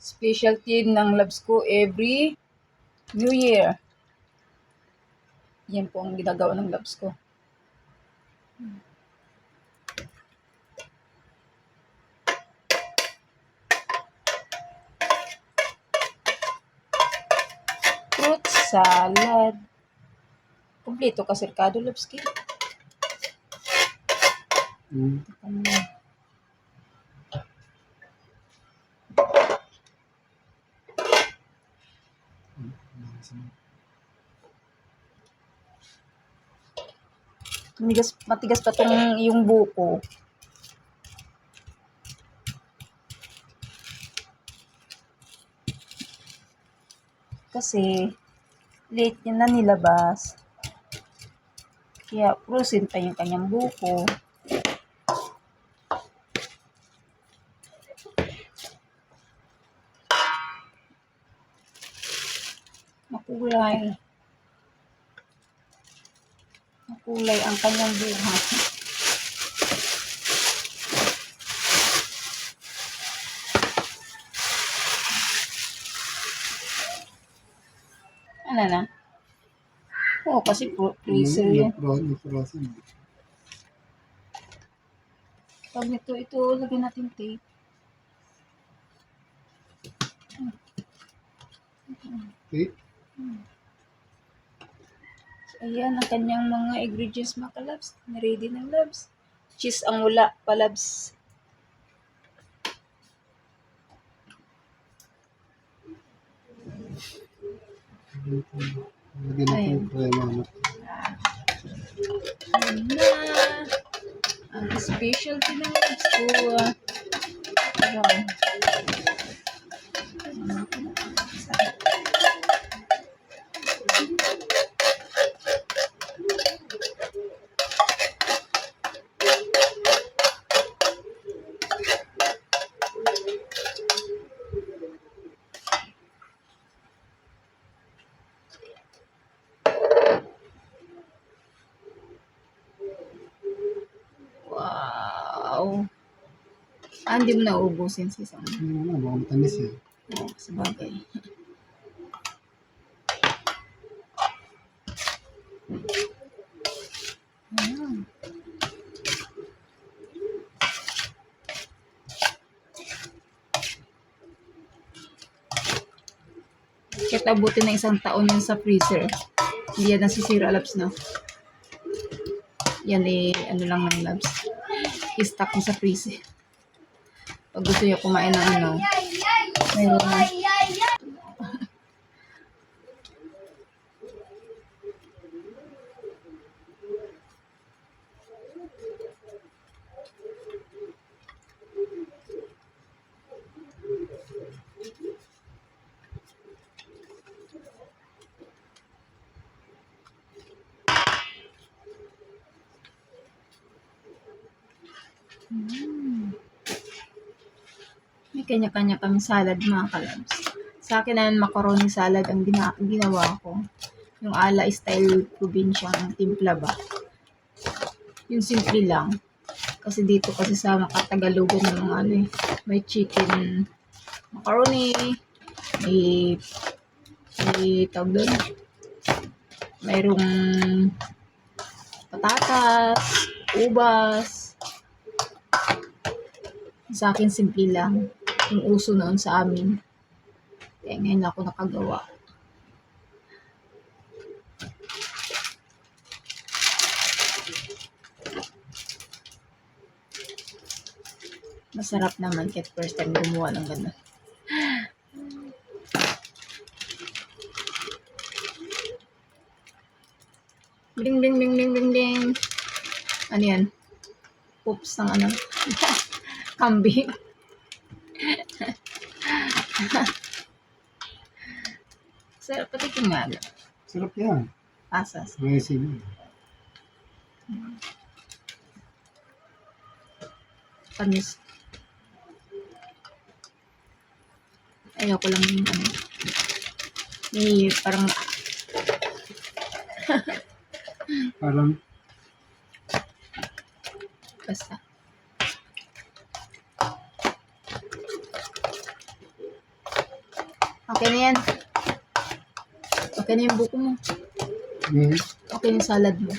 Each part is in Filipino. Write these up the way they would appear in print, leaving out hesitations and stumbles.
Specialty ng labs ko every New Year. Yan po ang ginagawa ng labs ko. Fruit salad. Kompleto ka, Sirkado Labski. Matigas pa tong yung buko. Kasi late niya na nilabas. Kaya frozen pa yung kanyang buko. Makulay. Makulay ang kanyang buhay. Ano na? Oo, kasi freezer yan. Pag ito, lagyan natin tape. Okay. So, ayan ang kanyang mga ingredients, mga kalabs. Ready ng labs. Cheese ang wala pa, labs. Lagyan natin yung crema. Ayan na. Ang specialty ng labs ko. Wow. Wow. Hindi mo nauubusin sa isang. Baka matamis eh. Oo, sabagay. Ayan. Kahit abutin ng 1 taon yan sa freezer. Hindi yan nasisira, labs, no? Yan ano lang ng labs. I-stock mo sa freezer. Pag gusto niyo kumain ng ano, mayroon na. May kanya-kanya kami salad, mga kalabs. Sa akin naman, macaroni salad ang ginawa ko. Yung ala style probinsya ang timpla ba. Yung simple lang. Kasi dito kasi sa Makatagalugan ng mga ano eh. May chicken macaroni, may tawag doon. Mayroong patatas, ubas. Sa akin simple lang. Yung uso noon sa amin. Kaya ngayon ako nakagawa. Masarap naman kahit first time gumawa ng gano'n. Bling, bling, bling, bling, bling, bling. Ano yan? Oops, ng ano? Kambing. Sarap, patikin nga. Sarap yan. Pasas. Amazing. Tamis. Ayoko lang yung ano. May parang Parang basta. Okay na yan. Okay na yung buko mo. Hmm. Okay na yung salad mo.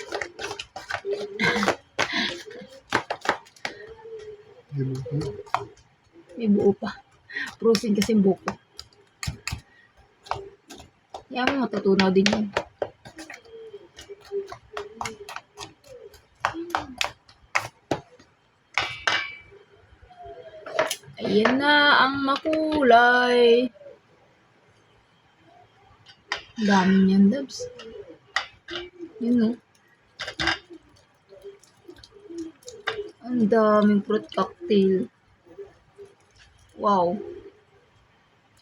May buo pa. Frozen kasi yung buko. Yan mo, matutunaw din yan. Ayan na ang makulay. Dami niyan, Dabs. Yun, no? Ang daming fruit cocktail. Wow.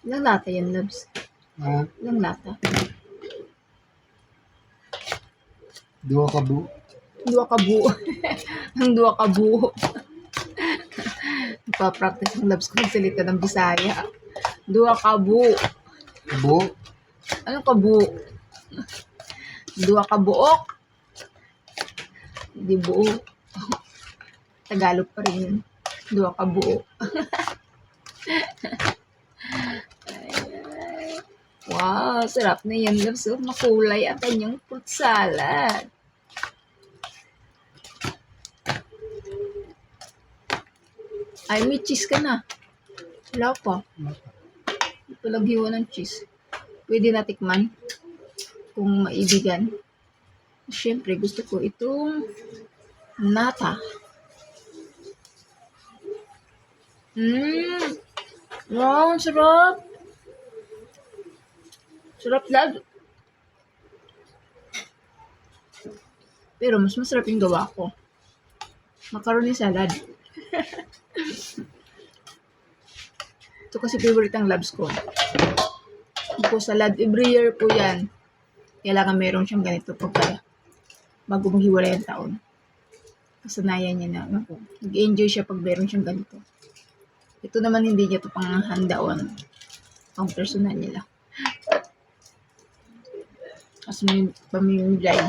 Ilang lata yan, Labs? Ah, Ilang lata? dua ka bu. Dua ka buo. Ang dua ka buo. Nagpa-practice ng Labs ko magsalita ng Bisaya. Dua ka buo. Bu. Anong ka buo? Dua ka buok. Hindi buo. Tagalog pa rin yun. Dua ka buo. Wow, sarap na yan, Labs. So, makulay ang kanyang fruit salad. Ay, may cheese ka na. Wala pa. Hindi pa laghiwa ng cheese. Pwede na tikman kung maibigan. Siyempre, gusto ko itong nata. Wow, ang sarap. Sarap lad. Pero mas masarap yung gawa ko. Macaroni salad. Ito kasi favorite ang Labs ko. Buko salad. Every year po yan. Kailangan meron siyang ganito pagka bago maghiwalay ang taon. Kasanayan niya na. Nag-enjoy siya pag meron siyang ganito. Ito naman hindi niya ito pang handaon. Pang personal nila. Kasi may pamimigay.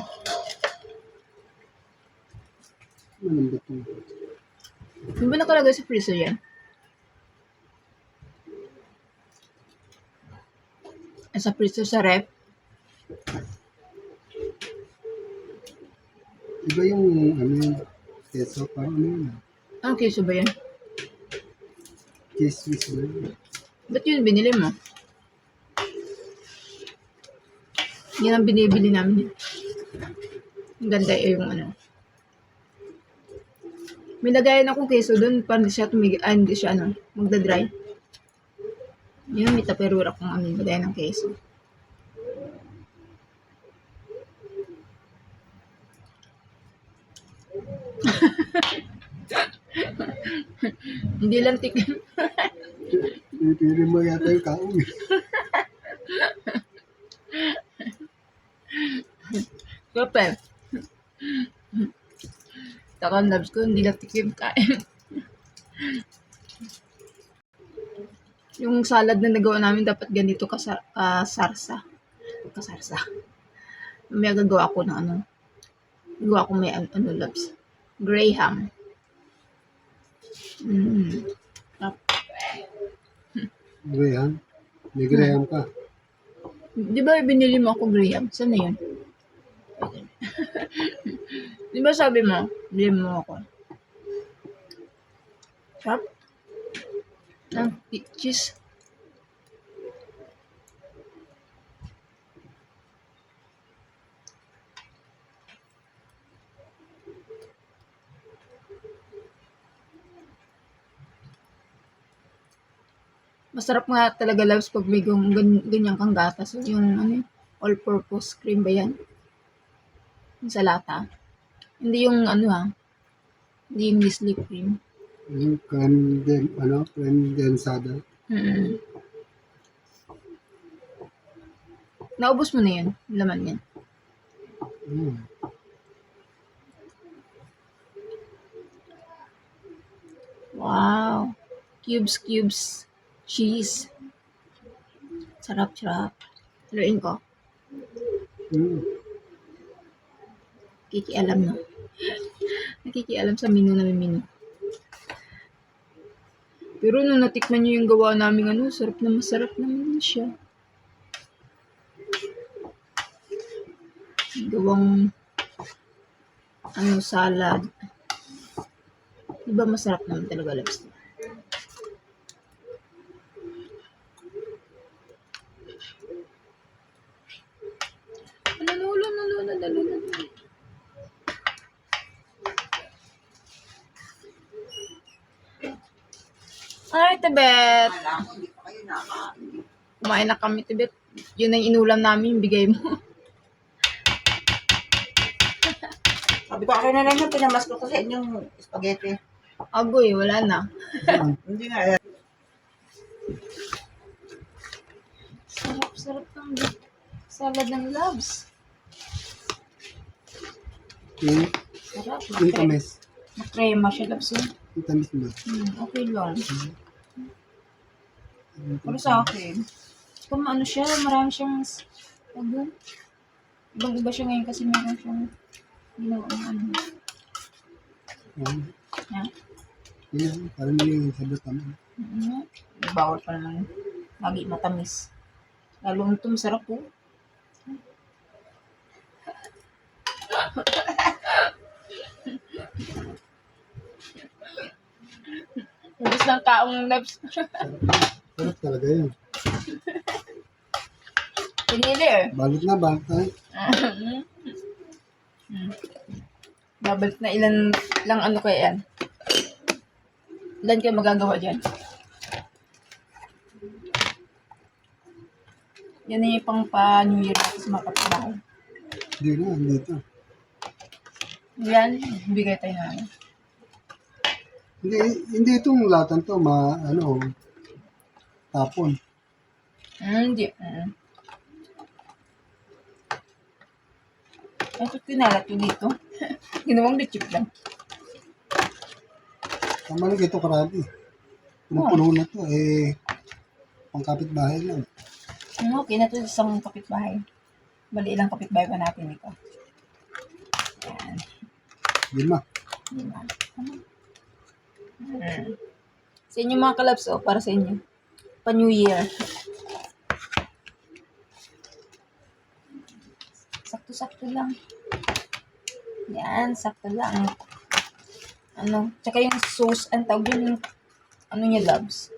Anong ba ito? Hindi ba nakalagay sa freezer yan? Sa freezer sa ref? Iba yung ano yun? Keso, parang ano yun? Anong keso ba yan? Cheese whiz ba yun? Ba't yun binili mo? Yan ang binibili namin. Ang ganda yung ano. May lagayan akong keso doon para hindi siya hindi siya magda-dry. Yun, may taperura kung ano yung lagayan ng keso. Hindi lang Pinipili mo yata yung kaong. Kapal. Takang Labs ko, hindi lang tikim kain. Yung salad na nagawa namin dapat ganito kasarsa. Kasarsa. May gagawa ko ng ano. Gagawa ko may Labs. Graham. Graham? May Graham ka. Di ba binili mo ako Graham? Saan na yun? Di ba sabi mo, bili mo ako? Sarap? Ng cheese. Masarap nga talaga, Loves, pag may ganyan kang gatas. Yung all-purpose cream ba yan? Yung sa lata. Hindi yung hindi yung Nestle cream. Yung condensada. Naubos mo na yun, yung laman yan. Wow. Cubes. Cheese. Sarap. Haluin ko. Nakikialam na. Nakikialam sa menu namin menu. Pero nung natikman nyo yung gawa namin sarap naman siya. Gawang salad. Diba masarap naman talaga, loves? Nalulo. Ay, Tibet. Kumain na kami, Tibet. Yun ang inulam namin, yung bigay mo. Sabi ko, akin na lang yung pinamas ko kasi yung spaghetti. Agoy, wala na. Hindi nga. Sarap ng salad ng loves. Yung, Sarap. yung tamis. Makrema siya, loves. Yung tamis ba? Okay lang. Pero sa akin, kung ano siya, marami siyang, ibang-iba siya ngayon kasi meron siyang ginawa ng ano. Ha? Yun, parang yung sabot naman. Bawal pa naman. Lagi matamis. Lalo ito, masarap po. Ubus ng taong lives. Sarap talaga yun. Pinili eh. Balot na tayo. Babalik na ilan lang ano kaya yan. Ilan kayo magagawa dyan? Yan na yung pang pa-New Year natin sa mga kapitbahay. Hindi na, dito. Yan, bigay tayo na. Hindi itong latan to, tapon. Hindi. Ito kinalat ko dito. Ginawang lechip lang. Tama lang ito karami. Puno na to, pangkapit bahay lang. Okay na to sa isang kapitbahay. Bali ilang kapitbahay pa natin ito. Yan. 5. Diba? Sa inyo mga kalabs, para sa inyo. Pa New Year. Sakto-sakto lang. Yan, sakto lang. Tsaka yung sauce, ang tawag yun, yung, niya, loves?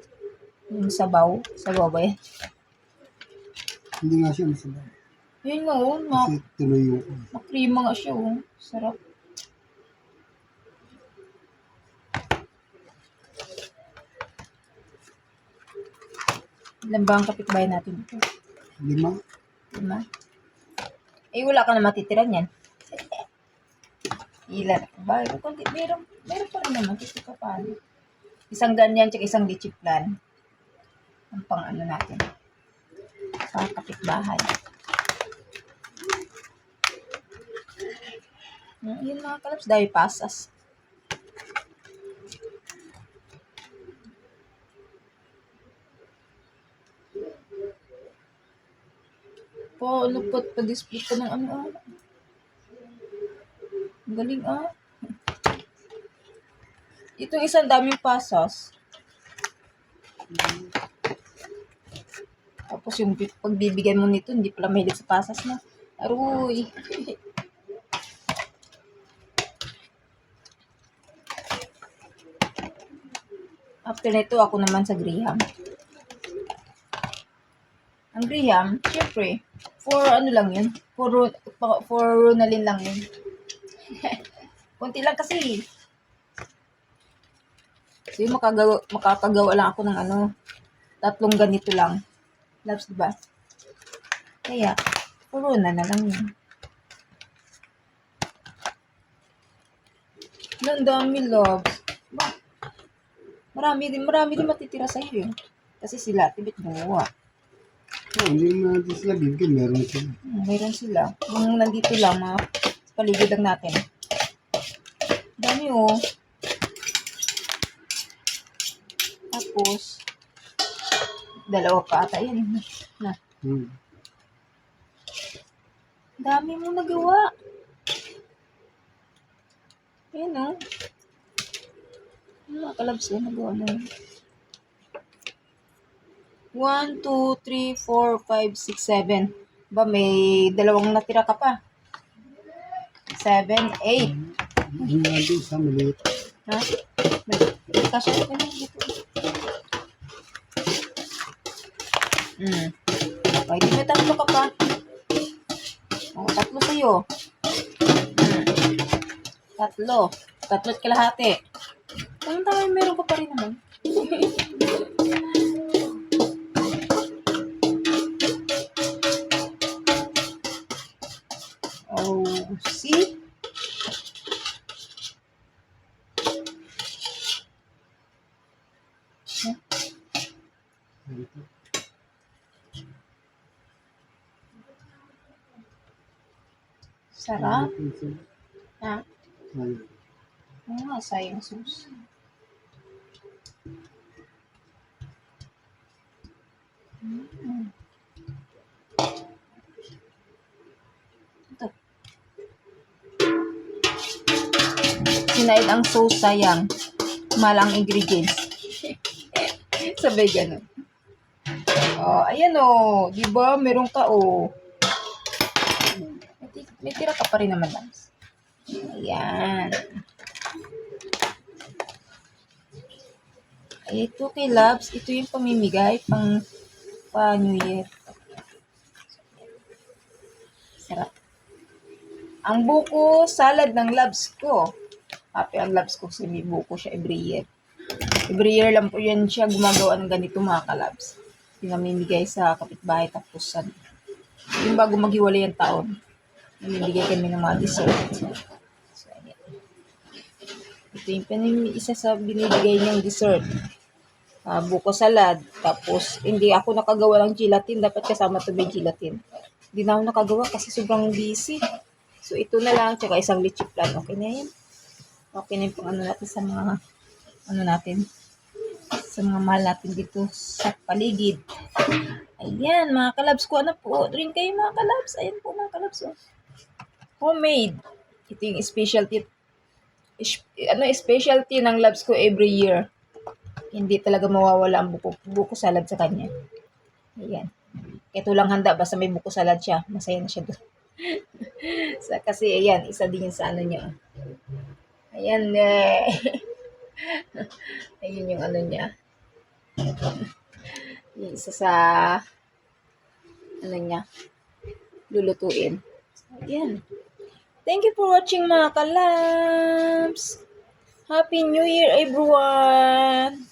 Yung sabaw ba eh? Hindi nga siya masarap. Yun nga, Kasi tinuyo ko. makrima nga siya, sarap. Ilan ba ang kapitbahay natin ito? 5. 5? Wala ka na matitiran yan. Ilan ba? Meron pa rin naman. Kasi ka paano. Isang ganyan, tsaka isang lichiplan. Ang pang natin. Sa kapitbahay. Yun mga kalabs, dahil pasas. Pa-display ka ng Galing Itong isang daming pasas. Tapos yung pagbibigyan mo nito, hindi pala mahilig sa pasas na. Aruy. After nito, ako naman sa Graham. Ang Graham, syempre, for lang yun. For Ronalyn lang yun. Kunti lang kasi. So, makakagawa lang ako ng 3 ganito lang. Loves, diba? Kaya, for Rona na lang yun. Ang dami, loves. Marami din matitira sa iyo. Kasi sila, tibit gumawa. Hindi naman natin sila bibigyan, meron sila. Meron sila. Yung nandito lang, mga paligid lang natin. Dami Tapos, 2 pa ata yan. Dami mo nagawa. Ayan mga kalabs nagawa na yun. 1, 2, 3, 4, 5, 6, 7. Ba, may 2 natira ka pa. 7, 8. Yung nga doon sa maliit. Ha? Kasi, ano dito? Okay, di may tatlo ka pa. Tatlo sa'yo. Tatlo. Tatlo't kalahati. Tama, meron ka pa rin naman. Oh, see? Sarap. Ha? Oo nga, sayang sauce. Ito. Sinaid ang sauce, sayang. Malang ingredients. Sabay ganun. Oh, ayan oh. Diba? Meron ka oh. May tira ka pa rin naman, Lams. Ayan. Ito kay Labs, ito yung pamimigay pa New Year. Sarap. Ang buko salad ng Labs ko. Happy ang Labs ko kasi may buko siya every year. Every year lang po yan siya gumagawa ng ganito mga kalabs. Pinamimigay sa kapitbahay tapos yung bago maghiwalay ang taon. Namimigay kami ng mga dessert. So, ayan. Ito yung isa sa binibigay niyang dessert. Buko salad. Tapos, hindi ako nakagawa ng gelatin. Dapat kasama ito may gelatin. Hindi na ako nakagawa kasi sobrang busy. So, ito na lang. Tsaka isang leche flan. Okay na yan. Okay na yung pang ano natin sa mga sa mga mahal natin dito sa paligid. Ayan, mga kalabs ko. Ano po? Drink kayo mga kalabs. Ayan po mga kalabs. Oh. Homemade. Ito yung specialty. Specialty ng labs ko every year. Hindi talaga mawawala ang buko salad sa kanya. Ayan. Ito lang handa, basta may buko salad siya. Masaya na siya doon. Kasi ayan, isa din yung sa ano niya. Ayan, ayun yung ano niya. Yung isa sa ano niya, lulutuin. Ayan. Thank you for watching mga kalabs. Happy New Year everyone!